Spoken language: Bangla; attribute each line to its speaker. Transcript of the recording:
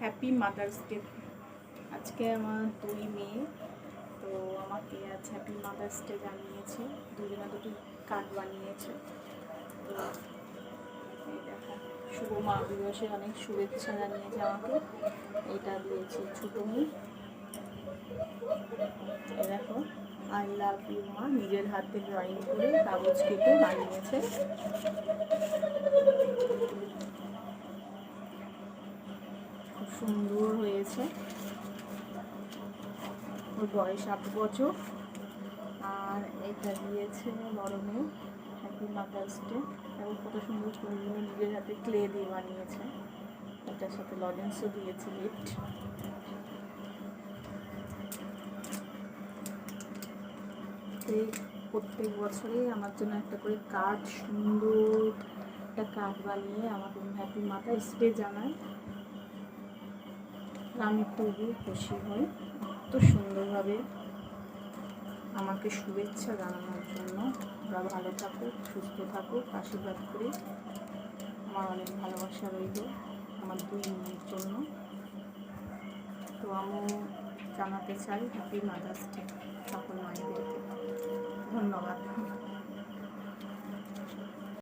Speaker 1: Happy mother's day. আজকে আমার 2 মেয়ে, তো আমাকে আজ হ্যাপি মাদার্স ডে জানিয়েছে। দুজনে দুটি কার্ড বানিয়েছে। তো এই দেখো, শুভ মা দিবসের অনেক শুভেচ্ছা জানিয়েছে আমাকে। এটা দিয়েছে ছোটো মেয়ে। এই দেখো, আই লাভ ইউ মা, নিজের হাতে ড্রয়িং করে কাগজ কেটে বানিয়েছে। খুব সুন্দর হয়েছে। ওর বয়স 8 বছর। আর এটা দিয়েছে বড় মেয়ে, হ্যাপি মাদার্স ডে। এবং কত সুন্দর ফুলগুলো নিজের হাতে ক্লে দিয়ে বানিয়েছে। এটার সাথে লজেন্সও দিয়েছে গিফট। এই প্রত্যেক বছরেই আমার জন্য একটা করে কার্ড, সুন্দর একটা কার্ড বানিয়ে আমাকে হ্যাপি মাদার্স ডে জানায়। আমি খুবই খুশি হই এত সুন্দরভাবে আমাকে শুভেচ্ছা জানানোর জন্য। ওরা ভালো থাকুক, সুস্থ থাকুক, আশীর্বাদ করি। আমার অনেক ভালোবাসা রইল আমার 2 মেয়ের জন্য। তো আমি জানাতে চাই হ্যাপি মাদার্স ডে সকল মায়েদেরকে। ধন্যবাদ।